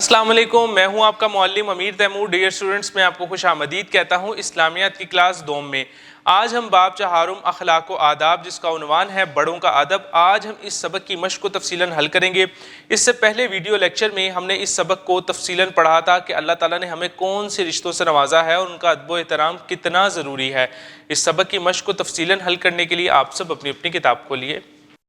अस्सलाम वालेकुम, मैं हूं आपका मुअल्लिम अमीर तैमूर। डियर स्टूडेंट्स, मैं आपको खुश आमदीद कहता हूं इस्लामियात की क्लास 2 में। आज हम बाब चहारुम अखलाक व आदाब, जिसका उन्वान है बड़ों का अदब, आज हम इस सबक की मश्क को तफसीलन हल करेंगे। इससे पहले वीडियो लेक्चर में हमने इस सबक को तफसीलन पढ़ा था कि अल्लाह ताला ने हमें कौन से रिश्तों से नवाजा है और उनका अदब व एहतराम कितना ज़रूरी है। इस सबक की मश्क को तफसीलन हल करने के लिए आप सब अपनी अपनी किताब खोलिए।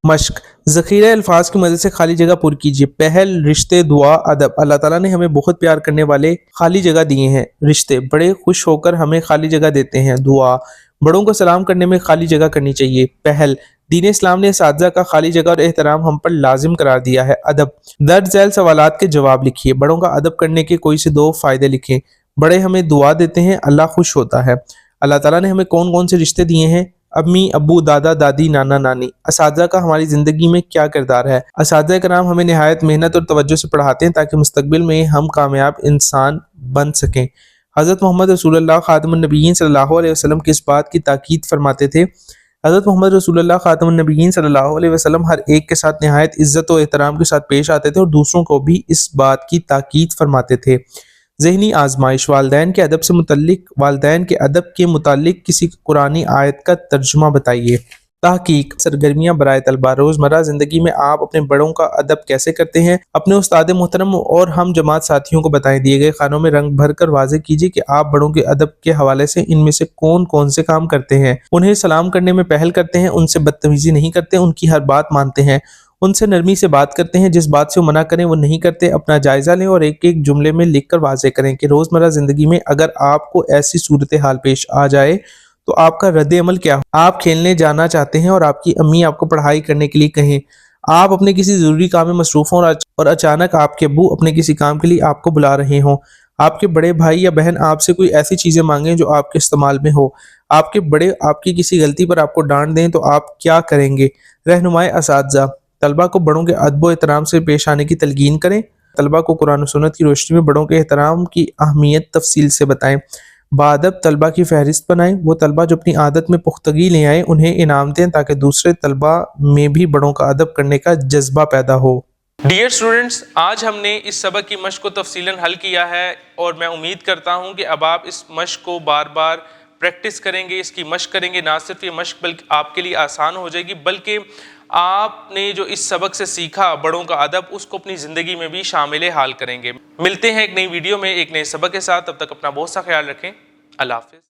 मश्क ज़ख़ीरा अल्फाज की मदद से खाली जगह पुर कीजिए। पहल, रिश्ते, दुआ, अदब। अल्लाह ताला ने हमें बहुत प्यार करने वाले खाली जगह दिए हैं। रिश्ते, बड़े खुश होकर हमें खाली जगह देते हैं। दुआ, बड़ों को सलाम करने में खाली जगह करनी चाहिए। पहल, दीन इस्लाम ने असातिज़ा का खाली जगह और एहतराम हम पर लाजिम करार दिया है। अदब, दर्ज झैल सवालात के जवाब लिखिए। बड़ों का अदब करने के कोई से 2 फ़ायदे लिखें। बड़े हमें दुआ देते हैं, अल्लाह खुश होता है। अल्लाह ताला ने हमें कौन कौन से रिश्ते दिए हैं? अम्मी, अब्बू, दादा, दादी, नाना, नानी। असातिज़ा का हमारी ज़िंदगी में क्या किरदार है? असातिज़ा कराम हमें निहायत मेहनत और तवज्जो से पढ़ाते हैं ताकि मुस्तक़बिल में हम कामयाब इंसान बन सकें। हज़रत मोहम्मद रसूलुल्लाह ख़ातमुन नबिय्यीन सल्लल्लाहु अलैहि वसल्लम किस बात की ताकीद फरमाते थे? हज़रत मोहम्मद रसूलुल्लाह ख़ातमुन नबिय्यीन सल्लल्लाहु अलैहि वसल्लम हर एक के साथ निहायत इज़्ज़त और एहतराम के साथ पेश आते थे और दूसरों को भी इस बात की ताकीद फरमाते थे। ज़हनी आजमाइश, वालिदैन के अदब से मुतल्लिक, वालिदैन के अदब के मुतालिक किसी कुरानी आयत का तर्जुमा बताइए। तहकीक, सरगर्मियाँ बराए तलबा। रोज़मर्रा ज़िंदगी में आप अपने बड़ों का अदब कैसे करते हैं? अपने उस्ताद मोहतरम और हम जमात साथियों को बताएं। दिए गए खानों में रंग भर कर वाज़ेह कीजिए कि आप बड़ों के अदब के हवाले से इनमें से कौन कौन से काम करते हैं। उन्हें सलाम करने में पहल करते हैं, उनसे बदतमीज़ी नहीं करते, उनकी हर बात मानते हैं, उनसे नरमी से बात करते हैं, जिस बात से वो मना करें वो नहीं करते। अपना जायज़ा लें और एक एक जुमले में लिख कर वाज़ेह करें कि रोज़मर्रा ज़िंदगी में अगर आपको ऐसी सूरत हाल पेश आ जाए तो आपका रद्द अमल क्या हो। आप खेलने जाना चाहते हैं और आपकी अम्मी आपको पढ़ाई करने के लिए कहें। आप अपने किसी ज़रूरी काम में मसरूफ़ हों और अचानक आपके अब्बू अपने किसी काम के लिए आपको बुला रहे हों। आपके बड़े भाई या बहन आपसे कोई ऐसी चीज़ें मांगें जो आपके इस्तेमाल में हो। आपके बड़े आपकी किसी गलती पर आपको डांट दें तो आप क्या करेंगे? रहनुमाए असातिज़ा, तलबा को बड़ों के अदब व एहतराम से पेश आने की तलकीन करें। तलबा को कुरान और सुन्नत की रोशनी में बड़ों के एहतराम की अहमियत तफसील से बताएं। बाअदब तलबा की फहरिस्त बनाएं। वो तलबा जो अपनी आदत में पुख्तगी ले आएँ उन्हें इनाम दें ताकि दूसरे तलबा में भी बड़ों का अदब करने का जज्बा पैदा हो। डियर स्टूडेंट्स, आज हमने इस सबक की मश्क को तफसीलन हल किया है और मैं उम्मीद करता हूँ कि अब आप इस मश्क को बार बार प्रैक्टिस करेंगे, इसकी मश्क करेंगे। ना सिर्फ ये मश्क बल्कि आपके लिए आसान हो जाएगी, बल्कि आपने जो इस सबक से सीखा बड़ों का अदब, उसको अपनी ज़िंदगी में भी शामिल हाल करेंगे। मिलते हैं एक नई वीडियो में एक नए सबक के साथ। तब तक अपना बहुत सा ख्याल रखें। अल्लाह हाफ़िज़।